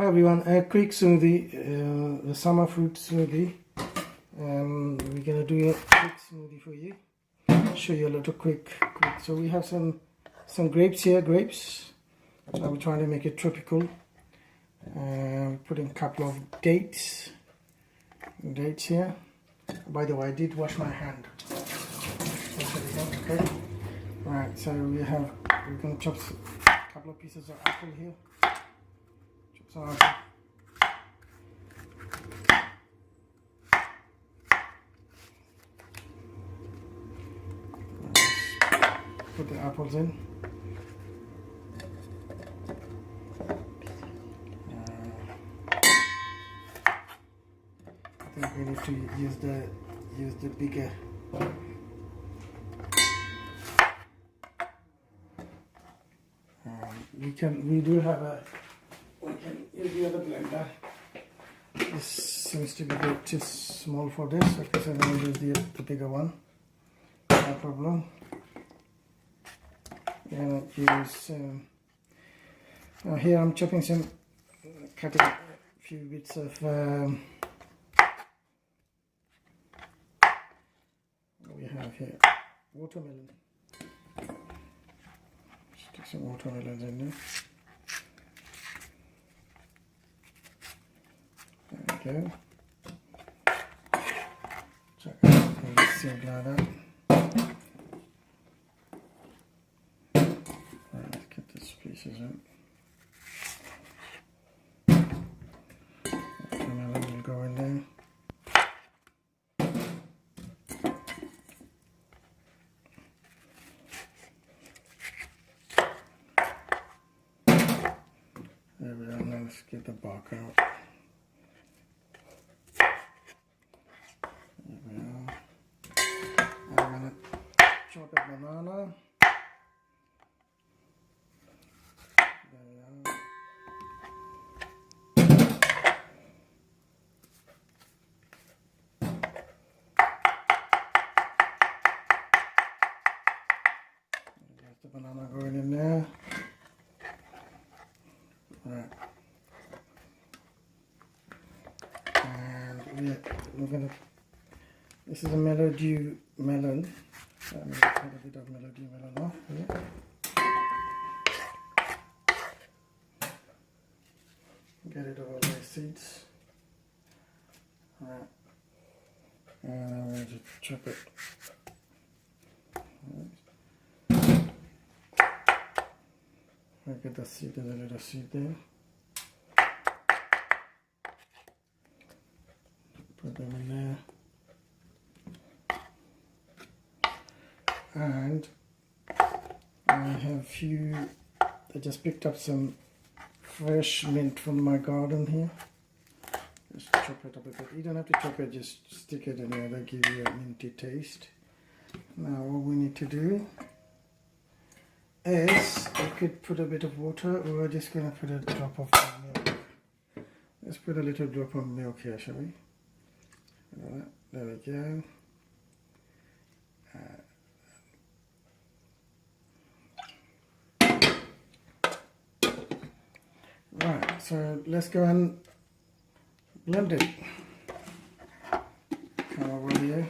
Hi everyone, a quick smoothie, the summer fruit smoothie. We're gonna do a quick smoothie for you. Show you a little quick. So we have some grapes here, grapes. We're trying to make it tropical. Putting a couple of dates here. By the way, I did wash my hand. Okay. Right. So we're gonna chop a couple of pieces of apple here. Some apple. Put the apples in. I think we need to use the bigger. We can use the other blender. This seems to be a bit too small for this. Okay, so I'm going to use the bigger one. No problem. And use here I'm chopping cutting a few bits of what we have here, watermelon. Stick some watermelons in there. There we go. Check it out, sealed like that. Right, let's get these pieces in. Watermelon will go in there. There we are, now let's get the bark out. There we are. I'm going to chop a banana. There we are. There's the banana going in there. Right. And we're gonna. This is a melody melon. I'm gonna cut a bit of melody melon off here. Get rid of all the seeds. Right. And I'm going to chop it. Get the seed, there's a little seed there. Put them in there. And I have I just picked up some fresh mint from my garden here. Just chop it up a bit. You don't have to chop it, just stick it in there, that'll give you a minty taste. Now what we need to do is, we could put a bit of water, or we're just going to put a drop of milk. Let's put a little drop of milk here, shall we? There we go. Right, so let's go and blend it. Come over here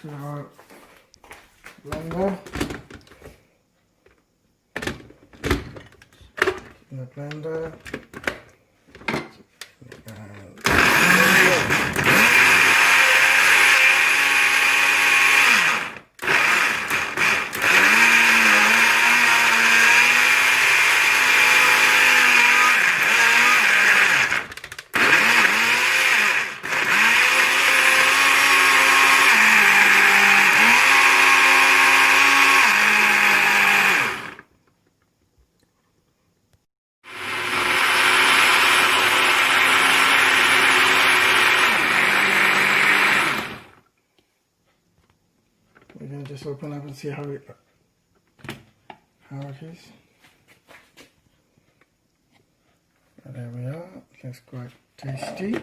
to our blender. In the blender. We're going to just open up and see how it is. And there we are. Looks quite tasty.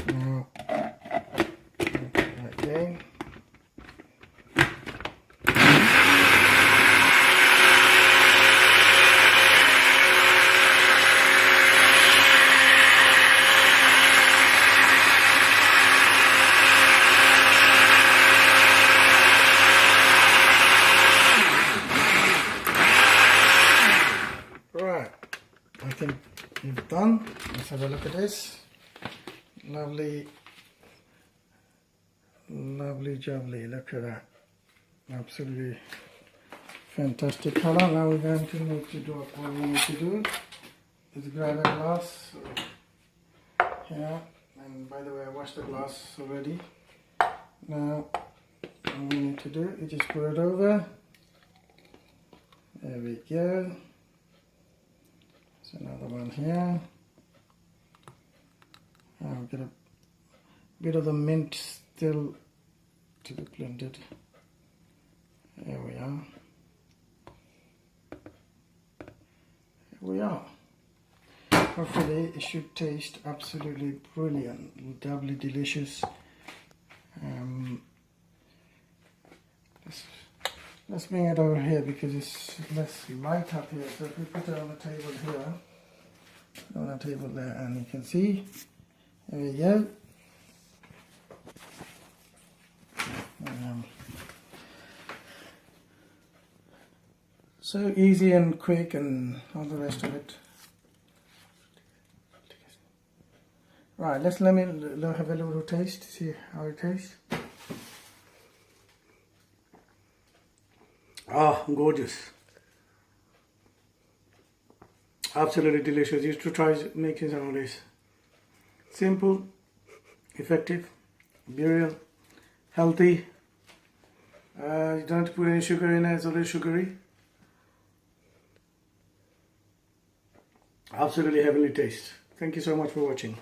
Now, again. I think we've done. Let's have a look at this. Lovely, lovely jubbly. Look at that. Absolutely fantastic color. Now we're going to need to do what we need to do is grab a glass here. And by the way, I washed the glass already. Now what we need to do is just pour it over. There we go. There's another one here. I've got a bit of the mint still to be blended. There we are. Here we are. Hopefully it should taste absolutely brilliant, doubly delicious. Let's bring it over here because it's less light up here. So if we put it on the table here, on the table there, and you can see, there we go. So easy and quick and all the rest of it. Right, let me have a little taste, see how it tastes. Ah, gorgeous. Absolutely delicious. You should try making some of this. Simple, effective, burial, healthy. You don't have to put any sugar in it, it's already sugary. Absolutely heavenly taste. Thank you so much for watching.